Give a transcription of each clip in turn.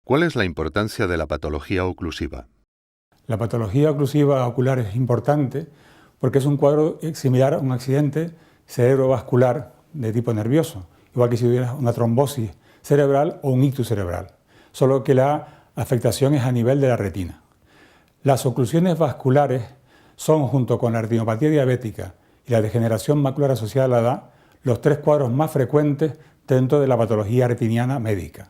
¿Cuál es la importancia de la patología oclusiva? La patología oclusiva ocular es importante porque es un cuadro similar a un accidente cerebrovascular de tipo nervioso, igual que si hubiera una trombosis cerebral o un ictus cerebral, solo que la afectación es a nivel de la retina. Las oclusiones vasculares son, junto con la retinopatía diabética y la degeneración macular asociada a la edad, los tres cuadros más frecuentes dentro de la patología retiniana médica.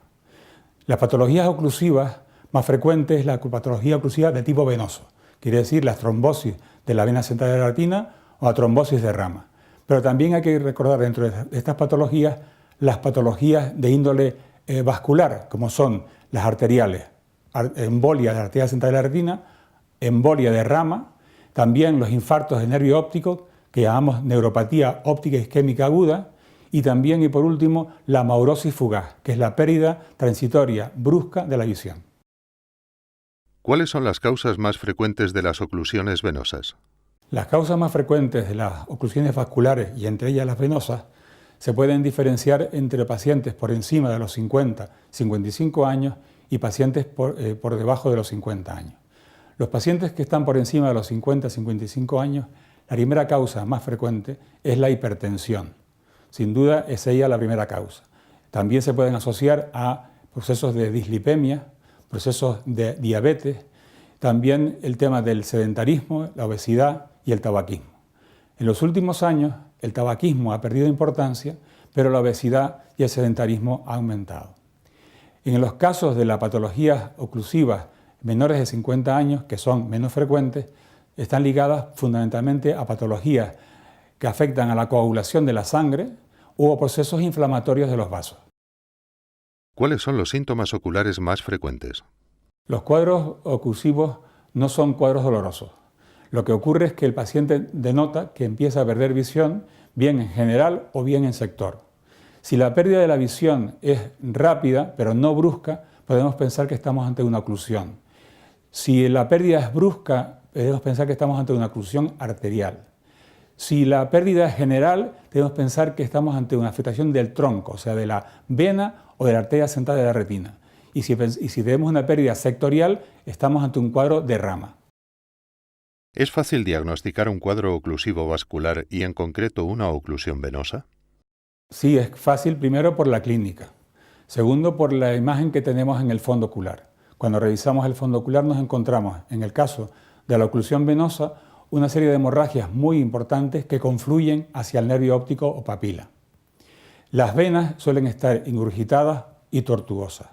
Las patologías oclusivas más frecuentes es la patología oclusiva de tipo venoso, quiere decir la trombosis de la vena central de la retina o la trombosis de rama. Pero también hay que recordar dentro de estas patologías las patologías de índole vascular, como son las arteriales, embolia de la arteria central de la retina, embolia de rama, también los infartos de nervio óptico, que llamamos neuropatía óptica isquémica aguda, y también, y por último, la maurosis fugaz, que es la pérdida transitoria brusca de la visión. ¿Cuáles son las causas más frecuentes de las oclusiones venosas? Las causas más frecuentes de las oclusiones vasculares, y entre ellas las venosas, se pueden diferenciar entre pacientes por encima de los 50-55 años y pacientes por debajo de los 50 años. Los pacientes que están por encima de los 50-55 años, la primera causa más frecuente es la hipertensión. Sin duda es ella la primera causa. También se pueden asociar a procesos de dislipemia, procesos de diabetes, también el tema del sedentarismo, la obesidad y el tabaquismo. En los últimos años el tabaquismo ha perdido importancia, pero la obesidad y el sedentarismo han aumentado. En los casos de las patologías oclusivas menores de 50 años, que son menos frecuentes, están ligadas fundamentalmente a patologías que afectan a la coagulación de la sangre o a procesos inflamatorios de los vasos. ¿Cuáles son los síntomas oculares más frecuentes? Los cuadros oclusivos no son cuadros dolorosos. Lo que ocurre es que el paciente denota que empieza a perder visión, bien en general o bien en sector. Si la pérdida de la visión es rápida, pero no brusca, podemos pensar que estamos ante una oclusión. Si la pérdida es brusca, podemos pensar que estamos ante una oclusión arterial. Si la pérdida es general, debemos pensar que estamos ante una afectación del tronco, o sea, de la vena o de la arteria central de la retina. Y si tenemos una pérdida sectorial, estamos ante un cuadro de rama. ¿Es fácil diagnosticar un cuadro oclusivo vascular y en concreto una oclusión venosa? Sí, es fácil primero por la clínica. Segundo, por la imagen que tenemos en el fondo ocular. Cuando revisamos el fondo ocular nos encontramos, en el caso de la oclusión venosa, una serie de hemorragias muy importantes que confluyen hacia el nervio óptico o papila. Las venas suelen estar ingurgitadas y tortuosas.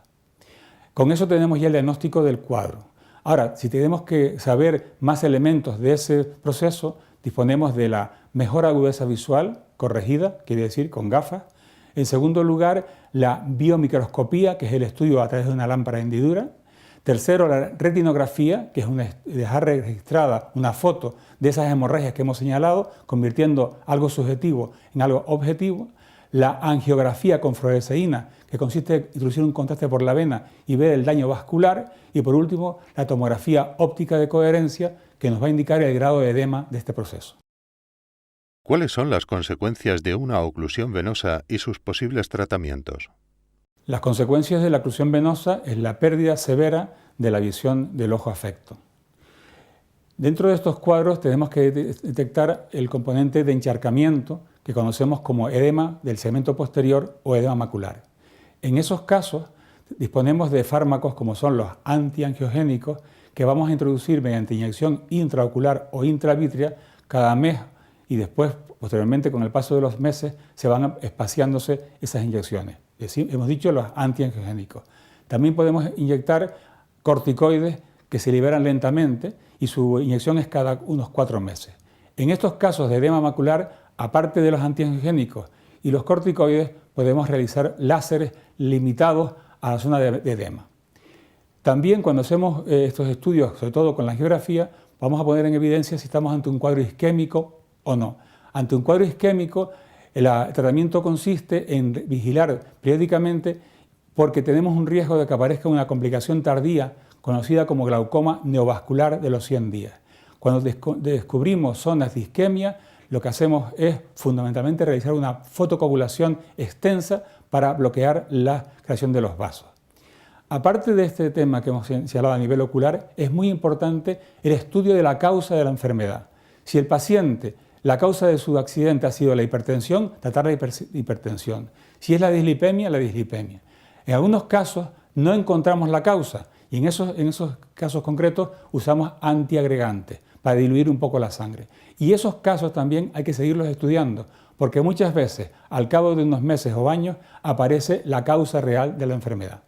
Con eso tenemos ya el diagnóstico del cuadro. Ahora, si tenemos que saber más elementos de ese proceso, disponemos de la mejor agudeza visual corregida, quiere decir con gafas. En segundo lugar, la biomicroscopía, que es el estudio a través de una lámpara de hendidura. Tercero, la retinografía, que es dejar registrada una foto de esas hemorragias que hemos señalado, convirtiendo algo subjetivo en algo objetivo. La angiografía con fluoresceína, que consiste en introducir un contraste por la vena y ver el daño vascular. Y por último, la tomografía óptica de coherencia, que nos va a indicar el grado de edema de este proceso. ¿Cuáles son las consecuencias de una oclusión venosa y sus posibles tratamientos? Las consecuencias de la oclusión venosa es la pérdida severa de la visión del ojo afecto. Dentro de estos cuadros tenemos que detectar el componente de encharcamiento que conocemos como edema del segmento posterior o edema macular. En esos casos disponemos de fármacos como son los antiangiogénicos que vamos a introducir mediante inyección intraocular o intravítrea cada mes y después, posteriormente, con el paso de los meses, se van espaciándose esas inyecciones. Hemos dicho los antiangiogénicos. También podemos inyectar corticoides que se liberan lentamente y su inyección es cada unos 4 meses. En estos casos de edema macular, aparte de los antiangiogénicos y los corticoides, podemos realizar láseres limitados a la zona de edema. También cuando hacemos estos estudios, sobre todo con la angiografía, vamos a poner en evidencia si estamos ante un cuadro isquémico o no. Ante un cuadro isquémico, el tratamiento consiste en vigilar periódicamente porque tenemos un riesgo de que aparezca una complicación tardía conocida como glaucoma neovascular de los 100 días. Cuando descubrimos zonas de isquemia, lo que hacemos es fundamentalmente realizar una fotocoagulación extensa para bloquear la creación de los vasos. Aparte de este tema que hemos señalado a nivel ocular, es muy importante el estudio de la causa de la enfermedad. Si el paciente, la causa de su accidente ha sido la hipertensión, tratar la hipertensión. Si es la dislipemia, la dislipemia. En algunos casos no encontramos la causa y en esos casos concretos usamos antiagregantes para diluir un poco la sangre. Y esos casos también hay que seguirlos estudiando, porque muchas veces, al cabo de unos meses o años, aparece la causa real de la enfermedad.